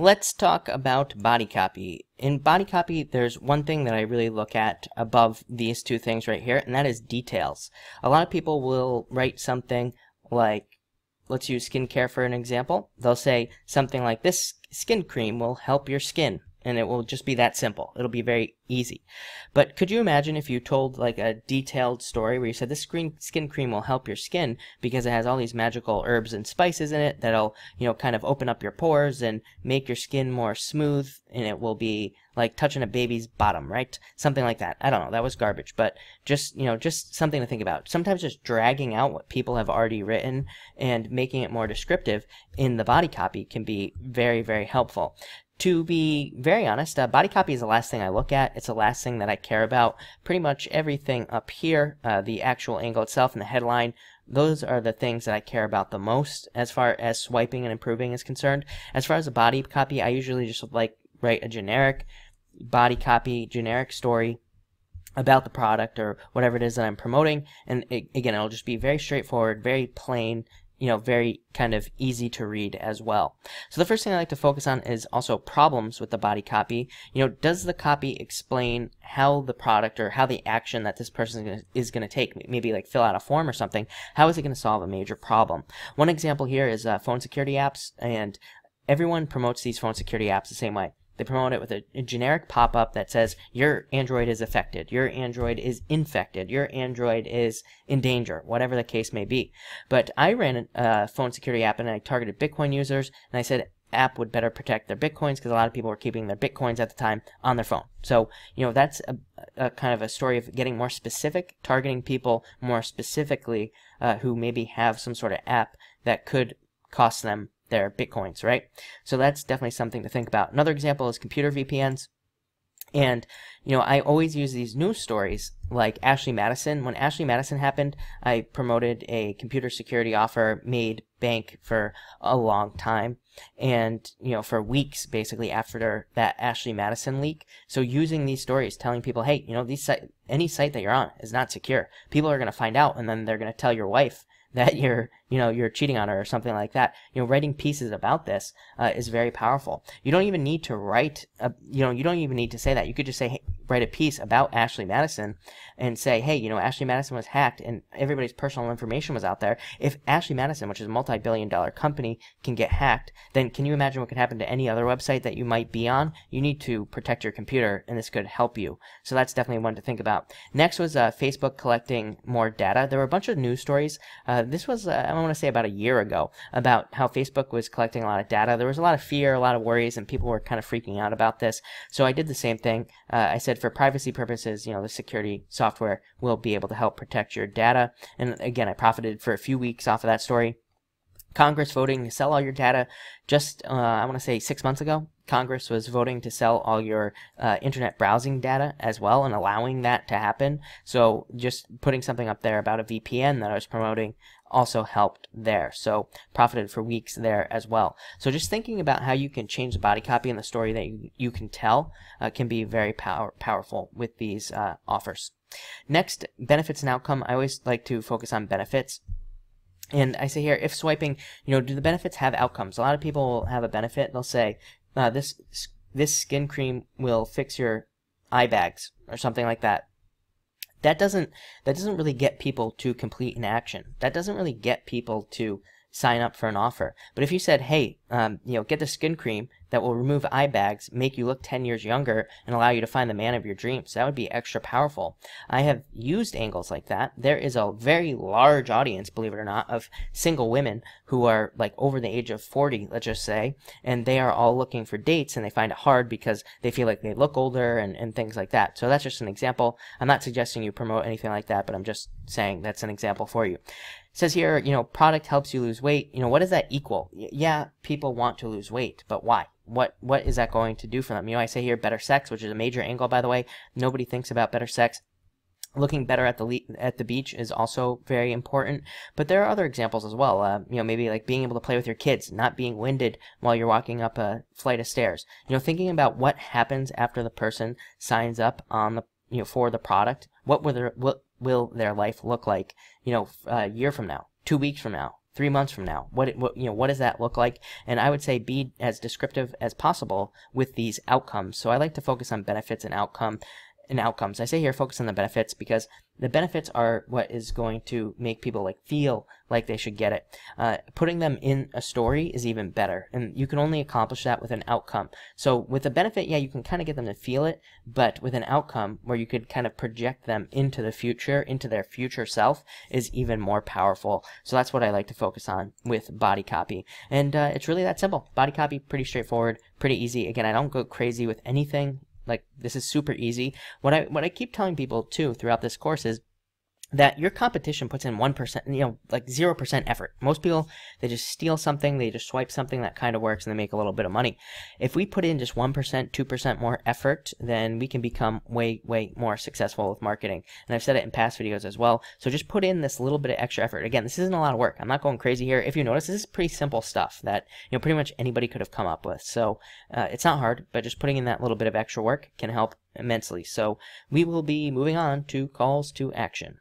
Let's talk about body copy. In body copy, there's one thing that I really look at above these two things right here, and that is details. A lot of people will write something like, let's use skincare for an example. They'll say something like, this skin cream will help your skin. And it will just be that simple. It'll be very easy. But could you imagine if you told like a detailed story where you said this skin cream will help your skin because it has all these magical herbs and spices in it that'll, kind of open up your pores and make your skin more smooth, and it will be like touching a baby's bottom, right? Something like that. I don't know. That was garbage, but just something to think about. Sometimes just dragging out what people have already written and making it more descriptive in the body copy can be very, very helpful. To be very honest, body copy is the last thing I look at. It's the last thing that I care about. Pretty much everything up here, the actual angle itself and the headline, those are the things that I care about the most as far as swiping and improving is concerned. As far as the body copy, I usually just write a generic body copy, generic story about the product or whatever it is that I'm promoting. And again, it'll just be very straightforward, very plain, very kind of easy to read as well. So the first thing I like to focus on is also problems with the body copy. Does the copy explain how the product or how the action that this person is going to take, maybe like fill out a form or something, how is it going to solve a major problem? One example here is phone security apps, and everyone promotes these phone security apps the same way. They promote it with a generic pop-up that says, your Android is affected, your Android is infected, your Android is in danger, whatever the case may be. But I ran a phone security app and I targeted Bitcoin users, and I said app would better protect their Bitcoins because a lot of people were keeping their Bitcoins at the time on their phone. So, that's a kind of a story of getting more specific, targeting people more specifically who maybe have some sort of app that could cost them their Bitcoins, right? So that's definitely something to think about. Another example is computer VPNs. And, I always use these news stories like Ashley Madison. When Ashley Madison happened, I promoted a computer security offer, made bank for a long time. And, for weeks, basically, after that Ashley Madison leak. So using these stories, telling people, hey, any site that you're on is not secure. People are going to find out, and then they're going to tell your wife that you're cheating on her or something like that. Writing pieces about this is very powerful. You don't even need to write, you don't even need to say that. You could just say, hey, write a piece about Ashley Madison and say, hey, Ashley Madison was hacked and everybody's personal information was out there. If Ashley Madison, which is a multi-billion-dollar company, can get hacked, then can you imagine what could happen to any other website that you might be on? You need to protect your computer, and this could help you. So that's definitely one to think about. Next was Facebook collecting more data. There were a bunch of news stories. This was, I want to say, about a year ago, about how Facebook was collecting a lot of data. There was a lot of fear, a lot of worries, and people were kind of freaking out about this. So I did the same thing. I said for privacy purposes, the security software will be able to help protect your data. And again, I profited for a few weeks off of that story. Congress voting to sell all your data just, I want to say 6 months ago. Congress was voting to sell all your internet browsing data as well and allowing that to happen. So just putting something up there about a VPN that I was promoting also helped there. So profited for weeks there as well. So just thinking about how you can change the body copy and the story that you can tell can be very powerful with these offers. Next, benefits and outcome. I always like to focus on benefits. And I say here, if swiping, do the benefits have outcomes? A lot of people will have a benefit. They'll say, this skin cream will fix your eye bags or something like that. That doesn't really get people to complete an action. That doesn't really get people to sign up for an offer. But if you said, hey, get the skin cream that will remove eye bags, make you look 10 years younger, and allow you to find the man of your dreams, that would be extra powerful. I have used angles like that. There is a very large audience, believe it or not, of single women who are like over the age of 40, let's just say, and they are all looking for dates, and they find it hard because they feel like they look older and things like that. So that's just an example. I'm not suggesting you promote anything like that, but I'm just saying that's an example for you. It says here, product helps you lose weight. What does that equal? Yeah, people want to lose weight, but why? What is that going to do for them? I say here better sex, which is a major angle, by the way. Nobody thinks about better sex. Looking better at the beach is also very important, but there are other examples as well. Maybe like being able to play with your kids, not being winded while you're walking up a flight of stairs. Thinking about what happens after the person signs up on the for the product. What will their life look like? A year from now, 2 weeks from now, 3 months from now? What does that look like? And I would say be as descriptive as possible with these outcomes. So I like to focus on benefits and outcomes. I say here focus on the benefits because the benefits are what is going to make people feel like they should get it. Putting them in a story is even better, and you can only accomplish that with an outcome. So with a benefit, yeah, you can kind of get them to feel it, but with an outcome where you could kind of project them into the future, into their future self, is even more powerful. So that's what I like to focus on with body copy, and it's really that simple. Body copy, pretty straightforward, pretty easy. Again, I don't go crazy with anything. This is super easy. What I keep telling people too throughout this course is that your competition puts in 1%, 0% effort. Most people, they just steal something, they just swipe something that kind of works, and they make a little bit of money. If we put in just 1%, 2% more effort, then we can become way, way more successful with marketing. And I've said it in past videos as well. So just put in this little bit of extra effort. Again, this isn't a lot of work. I'm not going crazy here. If you notice, this is pretty simple stuff that pretty much anybody could have come up with. So it's not hard, but just putting in that little bit of extra work can help immensely. So we will be moving on to calls to action.